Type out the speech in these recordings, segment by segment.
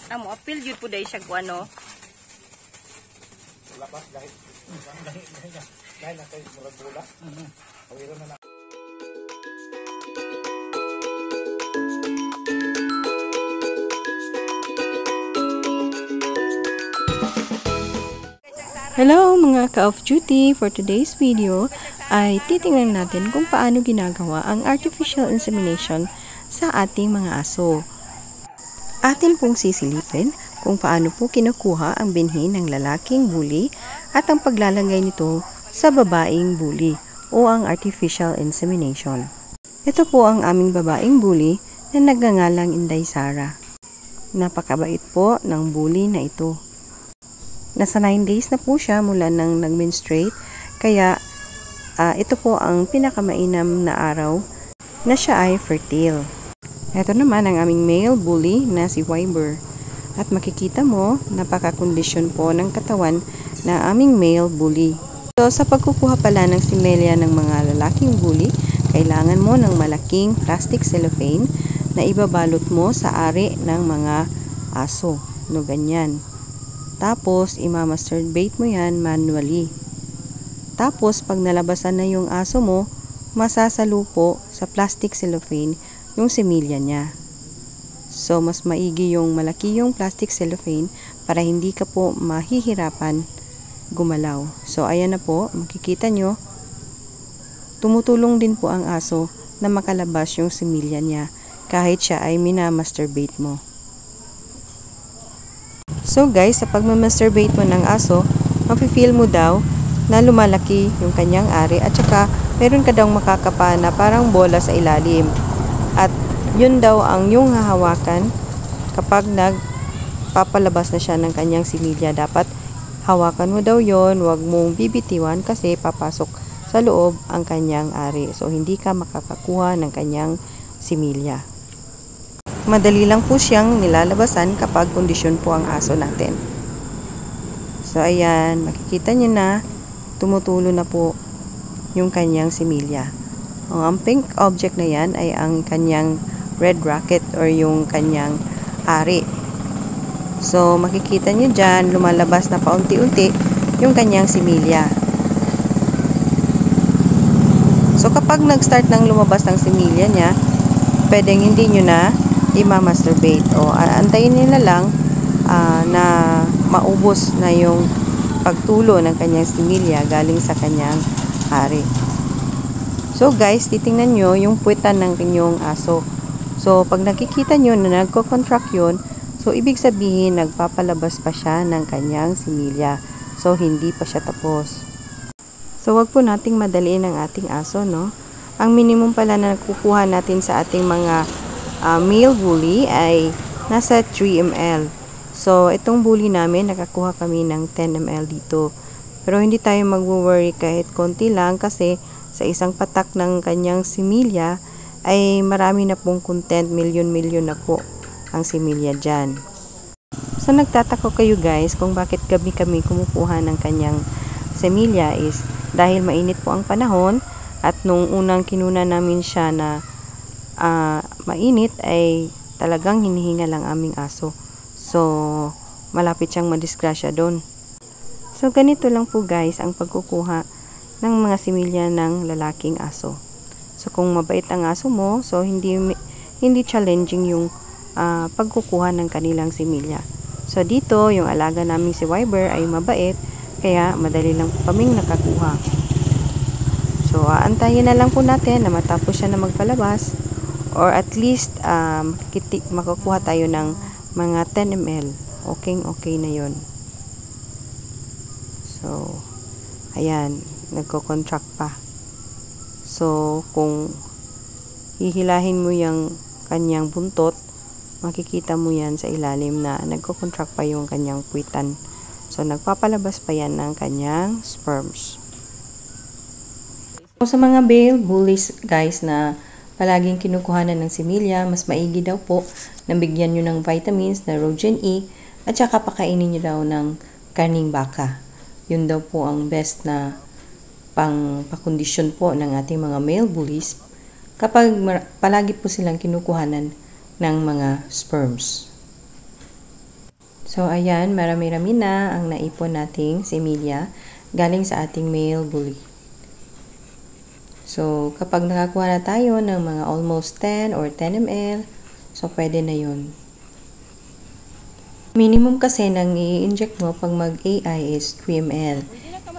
Amo apil jud po dai siya ko ano. Labas dahil na tayo murag bola. Awiro na na. Hello mga ka-off duty! For today's video ay titingnan natin kung paano ginagawa ang artificial insemination sa ating mga aso. Atin pong sisilipin kung paano po kinukuha ang binhi ng lalaking bully at ang paglalagay nito sa babaeng bully o ang artificial insemination. Ito po ang aming babaeng bully na nagngangalang Inday Sara. Napakabait po ng bully na ito. Nasa 9 days na po siya mula nang nag-menstruate, kaya ito po ang pinakamainam na araw na siya ay fertile. Ito naman ang aming male bully na si Wyber. At makikita mo, napaka-kondisyon po ng katawan na aming male bully. So sa pagkukuha pala ng simelya ng mga lalaking bully, kailangan mo ng malaking plastic cellophane na ibabalot mo sa ari ng mga aso. No, ganyan. Tapos, imamasturbate mo yan manually. Tapos, pag nalabasan na yung aso mo, masasalo po sa plastic cellophane yung similya niya. So, mas maigi yung malaki yung plastic cellophane para hindi ka po mahihirapan gumalaw. So, ayan na po, makikita nyo, tumutulong din po ang aso na makalabas yung similya niya kahit siya ay minamasturbate mo. So guys, sa pagmamasturbate mo ng aso, mafe-feel mo daw na lumalaki yung kanyang ari at saka meron ka daw makakapa na parang bola sa ilalim. At yun daw ang yung hahawakan kapag nagpapalabas na siya ng kanyang similya. Dapat hawakan mo daw yon, wag mong bibitiwan kasi papasok sa loob ang kanyang ari. So hindi ka makakakuha ng kanyang similya. Madali lang po siyang nilalabasan kapag kondisyon po ang aso natin. So, ayan, makikita nyo na tumutulo na po yung kanyang similya. Ang pink object na yan ay ang kanyang red rocket or yung kanyang ari. So, makikita nyo dyan, lumalabas na paunti-unti yung kanyang similya. So, kapag nag-start ng lumabas ng similya niya, pwedeng hindi nyo na i-masturbate o antayin nila lang na maubos na yung pagtulo ng kanyang similya galing sa kanyang ari. So guys, titingnan nyo yung puwetan ng inyong aso. So pag nakikita nyo na nagko-contract yun, so ibig sabihin nagpapalabas pa siya ng kanyang similya. So hindi pa siya tapos. So wag po nating madaliin ang ating aso, no? Ang minimum pala na nakukuha natin sa ating mga male bully ay nasa 3 ml. So, itong bully namin, nakakuha kami ng 10 ml dito. Pero hindi tayo mag-worry kahit konti lang kasi sa isang patak ng kanyang similya ay marami na pong content, milyon-milyon na po ang similya dyan. So, nagtatako kayo guys kung bakit gabi kami kumukuha ng kanyang similya is dahil mainit po ang panahon at nung unang kinuna namin siya na mainit ay talagang hinihinga lang aming aso. So, malapit siyang madisgrasya doon. So, ganito lang po guys ang pagkukuha ng mga similya ng lalaking aso. So, kung mabait ang aso mo, so hindi challenging yung pagkukuha ng kanilang similya. So, dito, yung alaga namin si Wyber ay mabait, kaya madali lang po kaming nakakuha. So, aantayin na lang po natin na matapos siya na magpalabas. Or at least, makukuha tayo ng mga 10 ml. Okay na yon. So, ayan, nagko-contract pa. So, kung hihilahin mo yung kanyang buntot, makikita mo yan sa ilalim na nagko-contract pa yung kanyang puwitan. So, nagpapalabas pa yan ng kanyang sperms. So, sa mga male bullies, guys, na palaging kinukuhanan ng similya, mas maigi daw po na bigyan nyo ng vitamins na Rogen E at saka pakainin nyo daw ng karning baka. Yun daw po ang best na pakondisyon po ng ating mga male bullies kapag palagi po silang kinukuhanan ng mga sperms. So, ayan, marami-rami na ang naipon nating semilya galing sa ating male bully. So, kapag nakakuha na tayo ng mga almost 10 or 10 ml, so pwede na yun. Minimum kasi nang i-inject mo pag mag-AI is 3 ml.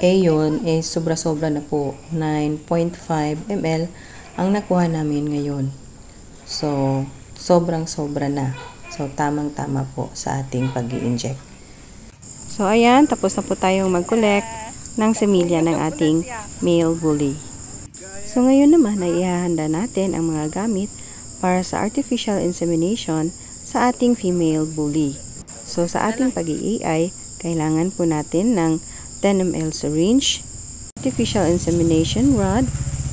Yun is sobra-sobra na po. 9.5 ml ang nakuha namin ngayon. So, sobrang-sobra na. So, tamang-tama po sa ating pag-i-inject. So, ayan, tapos na po tayong mag-collect ng semilya ng ating male bully. So, ngayon naman ay ihahanda natin ang mga gamit para sa artificial insemination sa ating female bully. So, sa ating pag-i-AI, kailangan po natin ng 10 ml syringe, artificial insemination rod,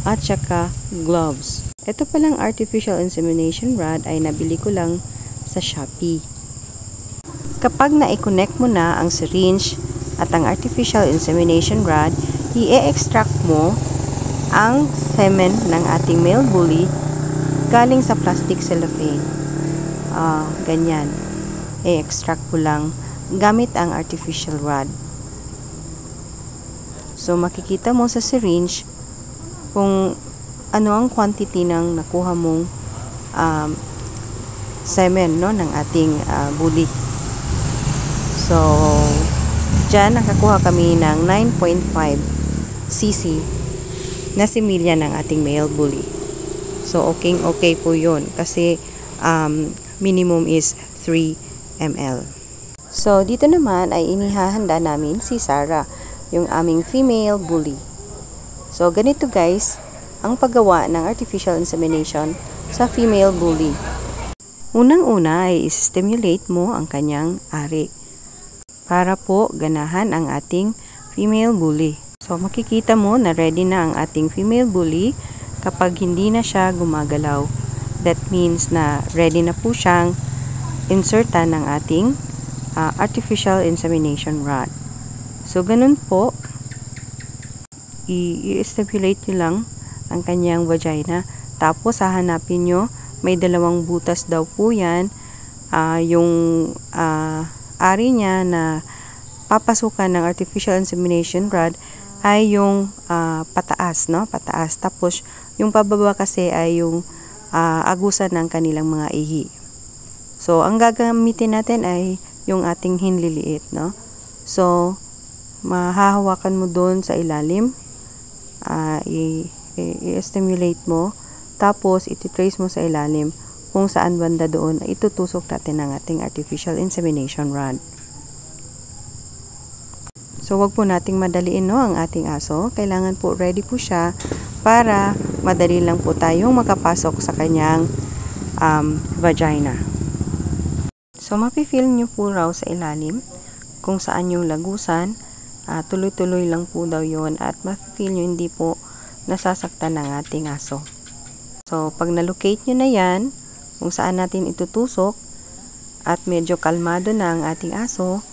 at saka gloves. Ito palang artificial insemination rod ay nabili ko lang sa Shopee. Kapag na-connect mo na ang syringe at ang artificial insemination rod, i-extract mo ang semen ng ating male bully galing sa plastic cellophane. Ganyan. I-extract ko lang gamit ang artificial rod. So, makikita mo sa syringe kung ano ang quantity ng nakuha mong semen, no, ng ating bully. So, dyan nakakuha kami ng 9.5 cc na semilya ng ating male bully. So, okay po yun kasi minimum is 3 ml. So, dito naman ay inihahanda namin si Sarah, yung aming female bully. So, ganito guys, ang paggawa ng artificial insemination sa female bully. Unang-una ay stimulate mo ang kanyang ari para po ganahan ang ating female bully. So, makikita mo na ready na ang ating female bully kapag hindi na siya gumagalaw. That means na ready na po siyang insertan ng ating artificial insemination rod. So, ganun po, i-stimulate nyo lang ang kanyang vagina. Tapos, hahanapin nyo, may 2 butas daw po yan. Yung ari niya na papasukan ng artificial insemination rod ay yung pataas, no? Pataas. Tapos, yung pababa kasi ay yung agusan ng kanilang mga ihi. So, ang gagamitin natin ay yung ating hinliliit, no? So, mahahawakan mo doon sa ilalim. I-stimulate mo. Tapos, iti-trace mo sa ilalim kung saan banda doon itutusok natin ang ating artificial insemination rod. So, wag po nating madaliin, no, ang ating aso. Kailangan po ready po siya para madali lang po tayong makapasok sa kanyang vagina. So, mapifeel nyo po raw sa ilalim kung saan yung lagusan. Tuloy-tuloy lang po daw yon at mapifeel nyo hindi po nasasaktan ng ating aso. So, pag na-locate nyo na yan, kung saan natin itutusok at medyo kalmado na ang ating aso,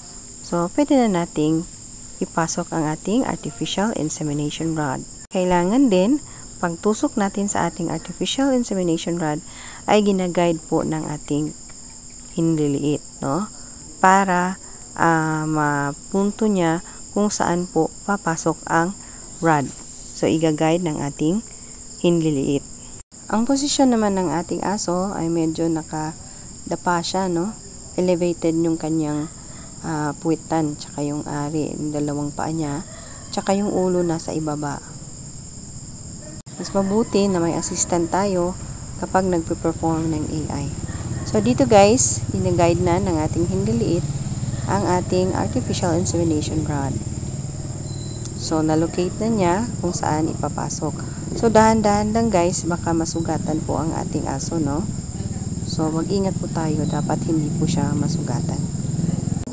so, pwede na nating ipasok ang ating artificial insemination rod. Kailangan din, pagtusok natin sa ating artificial insemination rod, ay ginaguide po ng ating hinliliit, no? Para mapunto niya kung saan po papasok ang rod. So, i-guide ng ating hinliliit. Ang posisyon naman ng ating aso ay medyo nakadapa siya, no? Elevated yung kanyang puwitan, tsaka yung ari, yung 2 paa niya, tsaka yung ulo nasa ibaba. Mas mabuti na may assistant tayo kapag nagpe-perform ng AI. So, dito guys, gina-guide na ng ating hinliliit ang ating artificial insemination rod. So, na-locate na niya kung saan ipapasok. So, dahan-dahan lang guys, baka masugatan po ang ating aso, no? So, mag-ingat po tayo, dapat hindi po siya masugatan.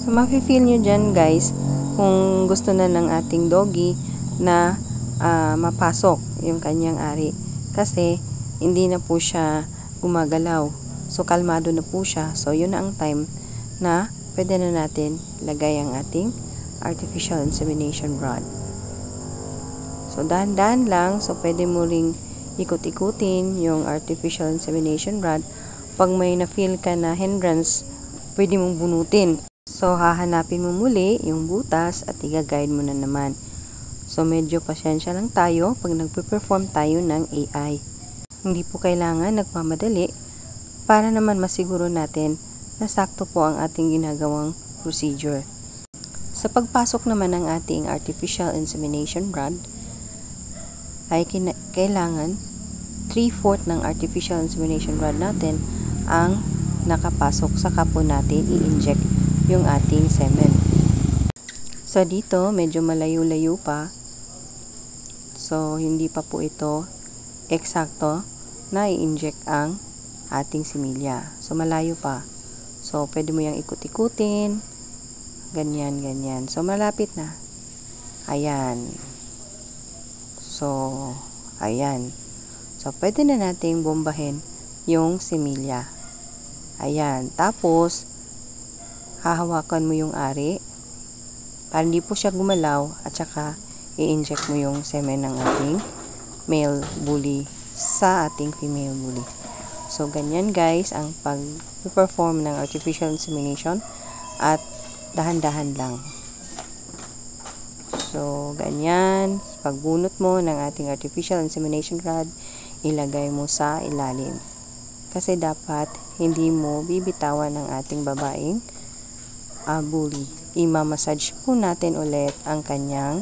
So, mafe-feel nyo dyan guys, kung gusto na ng ating doggy na mapasok yung kanyang ari. Kasi, hindi na po siya gumagalaw. So, kalmado na po siya. So, yun na ang time na pwede na natin lagay ang ating artificial insemination rod. So, dahan-dahan lang. So, pwede mo ring ikot-ikutin yung artificial insemination rod kapag may na-feel ka na hindrance, pwede mong bunutin. So, hahanapin mo muli yung butas at i-guide mo na naman. So, medyo pasyensya lang tayo pag nagpe-perform tayo ng AI. Hindi po kailangan nagmamadali para naman masiguro natin na sakto po ang ating ginagawang procedure. Sa pagpasok naman ng ating artificial insemination rod, ay kailangan 3/4 ng artificial insemination rod natin ang nakapasok sa po natin i-inject yung ating semen. So dito medyo malayo-layo pa, so hindi pa po ito eksakto na i-inject ang ating similya. So malayo pa, so pwede mo yung ikut-ikutin, ganyan. So malapit na, ayan. So ayan. So, pwede na nating bombahin yung similya. Ayan. Tapos, hahawakan mo yung ari para hindi po siya gumalaw at saka i-inject mo yung semen ng ating male bully sa ating female bully. So, ganyan guys ang pag-perform ng artificial insemination at dahan-dahan lang. So, ganyan. Pagbunot mo ng ating artificial insemination rod, ilagay mo sa ilalim. Kasi dapat hindi mo bibitawan ng ating babaeng bully. Ima-massage po natin ulit ang kanyang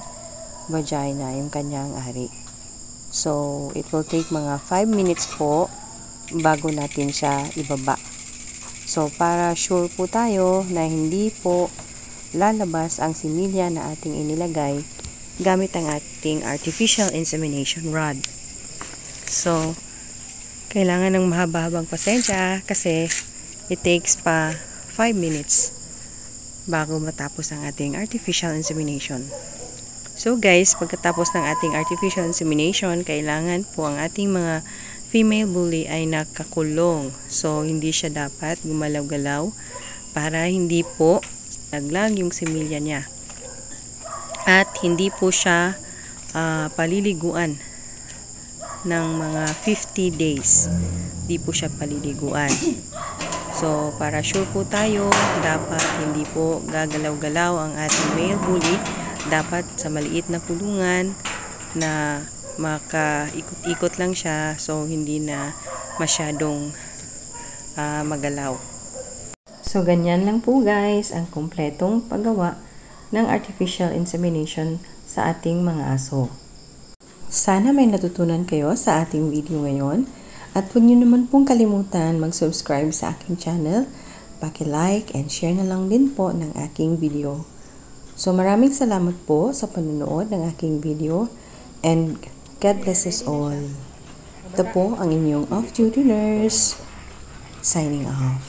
vagina, yung kanyang ari. So, it will take mga 5 minutes po bago natin siya ibaba. So, para sure po tayo na hindi po lalabas ang similya na ating inilagay gamit ang ating artificial insemination rod. So, kailangan ng mahaba-habang pasensya kasi it takes pa 5 minutes bago matapos ang ating artificial insemination. So guys, pagkatapos ng ating artificial insemination, kailangan po ang ating mga female bully ay nakakulong. So, hindi siya dapat gumalaw-galaw para hindi po naglag yung similya niya. At hindi po siya paliliguan ng mga 50 days. Di po siya paliliguan. So, para sure po tayo, dapat hindi po gagalaw-galaw ang ating male bully. Dapat sa maliit na kulungan na makaikot-ikot lang siya, so hindi na masyadong magalaw. So, ganyan lang po guys ang kumpletong paggawa ng artificial insemination sa ating mga aso. Sana may natutunan kayo sa ating video ngayon at huwag niyo naman pong kalimutan mag-subscribe sa aking channel, paki-like and share na lang din po ng aking video. So maraming salamat po sa panonood ng aking video and God bless us all. Ito po ang inyong off-duty nurse signing off.